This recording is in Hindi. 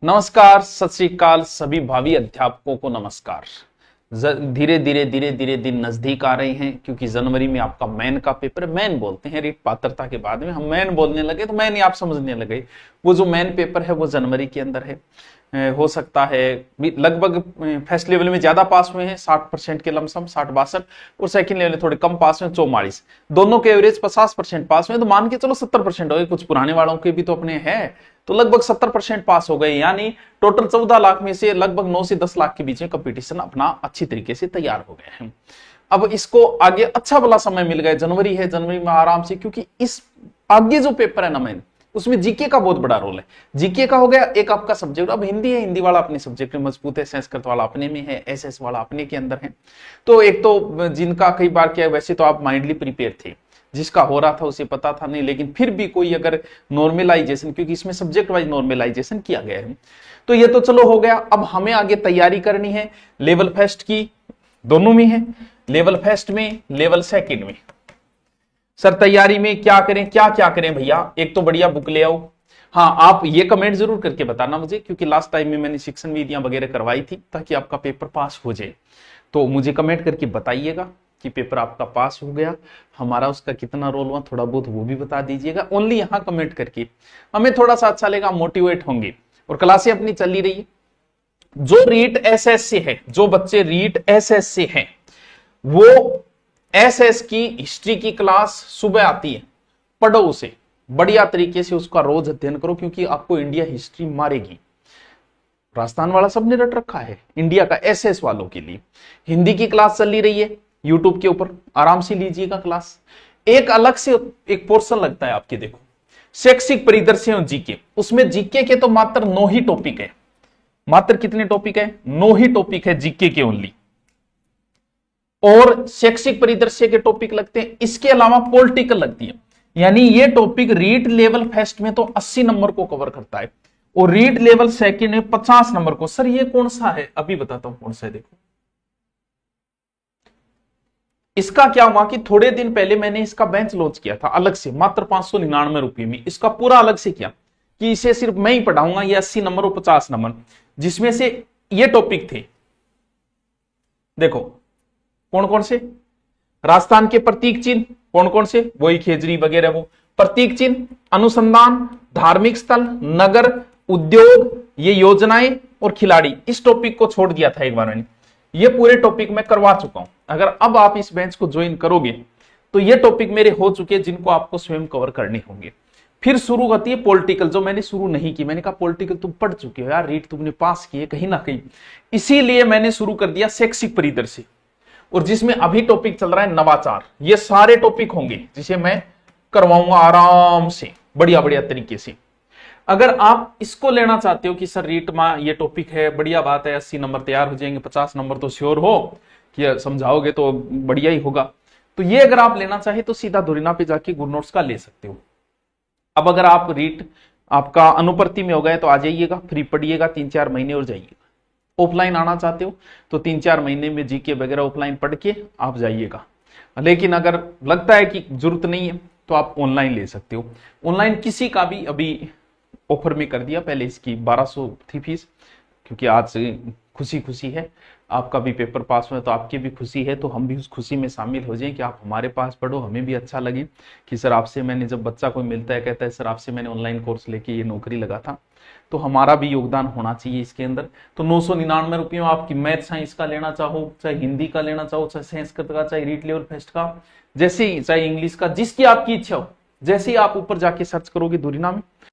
नमस्कार, सत श्री अकाल सभी भावी अध्यापकों को नमस्कार। धीरे धीरे दिन नजदीक आ रहे हैं क्योंकि जनवरी में आपका मैन का पेपर, मैन बोलते हैं रीट पात्रता के बाद में हम मैन बोलने लगे तो मैन ही आप समझने लगे। वो जो मैन पेपर है वो जनवरी के अंदर है। हो सकता है लगभग फर्स्ट लेवल में ज्यादा पास हुए हैं 60% के लमसम 60-62 और सेकंड लेवल में थोड़े कम पास हुए 44। दोनों के एवरेज 50% पास हुए तो मान के चलो 70% हो गए। कुछ पुराने वालों के भी तो अपने हैं तो लगभग 70% पास हो गए, यानी टोटल 14 लाख में से लगभग 9 से 10 लाख के बीच में कंपटीशन अपना अच्छी तरीके से तैयार हो गए हैं। अब इसको आगे अच्छा भला समय मिल गया, जनवरी है, जनवरी में आराम से, क्योंकि इस आगे जो पेपर है ना मैन, उसमें जीके का बहुत बड़ा रोल है। जीके का हो गया एक आपका सब्जेक्ट, अब हिंदी है, हिंदी वाला अपने सब्जेक्ट में मजबूत है, संस्कृत वाला अपने में है, एसएस वाला अपने के अंदर है। तो एक तो जिनका कई बार क्या है, वैसे तो आप माइंडली प्रिपेयर थे, जिसका हो रहा था उसे पता था नहीं, लेकिन फिर भी कोई अगर नॉर्मलाइजेशन, क्योंकि इसमें सब्जेक्ट वाइज नॉर्मलाइजेशन किया गया है, तो ये तो चलो हो गया। अब हमें आगे तैयारी करनी है लेवल फर्स्ट की, दोनों में है, लेवल फर्स्ट में, लेवल सेकंड में। सर तैयारी में क्या करें, क्या क्या करें भैया? एक तो बढ़िया बुक ले आओ। हाँ, आप ये कमेंट जरूर करके बताना मुझे, क्योंकि लास्ट टाइम में मैंने शिक्षण विधियां वगैरह करवाई थी ताकि आपका पेपर पास हो जाए। तो मुझे कमेंट करके बताइएगा कि पेपर आपका पास हो गया, हमारा उसका कितना रोल हुआ, थोड़ा बहुत वो भी बता दीजिएगा। ओनली यहाँ कमेंट करके हमें थोड़ा सा अच्छा लगेगा, मोटिवेट होंगे। और क्लासें अपनी चल ही रही है। जो रीट एसएस से है, जो बच्चे रीट एसएस से हैं, वो एसएस की हिस्ट्री की क्लास सुबह आती है, पढ़ो उसे बढ़िया तरीके से, उसका रोज अध्ययन करो, क्योंकि आपको इंडिया हिस्ट्री मारेगी। राजस्थान वाला सबने रट रखा है इंडिया का, एसएस वालों के लिए हिंदी की क्लास चल रही है यूट्यूब के ऊपर, आराम से लीजिएगा क्लास। एक अलग से एक पोर्शन लगता है आपके, देखो शैक्षिक परिदृश्य और जीके, उसमें जीके के तो मात्र 9 ही टॉपिक है। मात्र कितने टॉपिक है? 9 ही टॉपिक है जीके के ओनली। और शैक्षिक परिदृश्य के टॉपिक लगते हैं, इसके अलावा पॉलिटिकल लगती है। यानी ये टॉपिक रीट लेवल फर्स्ट में तो 80 नंबर को कवर करता है और रीट लेवल सेकंड में 50 नंबर को। सर ये कौन सा है? अभी बताता हूं कौन सा है। देखो इसका क्या हुआ कि थोड़े दिन पहले मैंने इसका बेंच लॉन्च किया था अलग से, मात्र 599 रुपए में। इसका पूरा अलग से किया कि इसे सिर्फ मैं ही पढ़ाऊंगा, ये 80 नंबर और 50 नंबर, जिसमें से ये टॉपिक थे। देखो कौन कौन से? राजस्थान के प्रतीक चिन्ह, कौन कौन से? वही खेजरी वगैरह, वो प्रतीक चिन्ह, अनुसंधान, धार्मिक स्थल, नगर, उद्योग, ये योजनाएं और खिलाड़ी। इस टॉपिक को छोड़ दिया था एक बार मैंने, ये पूरे टॉपिक मैं करवा चुका हूं। अगर अब आप इस बेंच को ज्वाइन करोगे तो ये टॉपिक मेरे हो चुके हैं, जिनको आपको स्वयं कवर करने होंगे। फिर शुरू होती है पॉलिटिकल, जो मैंने शुरू नहीं की। मैंने कहा पॉलिटिकल तुम पढ़ चुके हो यार, रीट तुमने पास किए कहीं ना कहीं, इसीलिए मैंने शुरू कर दिया शैक्षिक परिदृश्य, और जिसमें अभी टॉपिक चल रहा है नवाचार। ये सारे टॉपिक होंगे जिसे मैं करवाऊंगा आराम से, बढ़िया बढ़िया तरीके से। अगर आप इसको लेना चाहते हो कि सर रीट में ये टॉपिक है, बढ़िया बात है, 80 नंबर तैयार हो जाएंगे, 50 नंबर तो श्योर हो कि समझाओगे तो बढ़िया ही होगा, तो ये अगर आप लेना चाहे तो सीधा धुरीना पे जाके गुरु नोट्स का ले सकते हो। अब अगर आप रीट आपका अनुपर्ति में हो गए तो आ जाइएगा, फ्री पढ़िएगा 3-4 महीने और जाइएगा। ऑफलाइन आना चाहते हो तो 3-4 महीने में जीके वगैरह ऑफलाइन पढ़ के आप जाइएगा। लेकिन अगर लगता है कि जरूरत नहीं है तो आप ऑनलाइन ले सकते हो। ऑनलाइन किसी का भी अभी ऑफर में कर दिया, पहले इसकी 1200 थी फीस, क्योंकि आज से खुशी खुशी है, आपका भी पेपर पास हुआ तो आपकी भी खुशी है, तो हम भी उस खुशी में शामिल हो जाएं कि आप हमारे पास पढ़ो, हमें भी अच्छा लगे कि सर आपसे मैंने, जब बच्चा कोई मिलता है कहता है सर आपसे मैंने ऑनलाइन कोर्स लेके ये नौकरी लगा था, तो हमारा भी योगदान होना चाहिए इसके अंदर। तो 999 रुपये में आपकी मैथ साइंस का लेना चाहो, चाहे हिंदी का लेना चाहो, चाहे संस्कृत का, चाहे रीट लेवल फर्स्ट का, जैसे ही, चाहे इंग्लिश का, जिसकी आपकी इच्छा हो, जैसे ही आप ऊपर जाके सर्च करोगे धुरीना में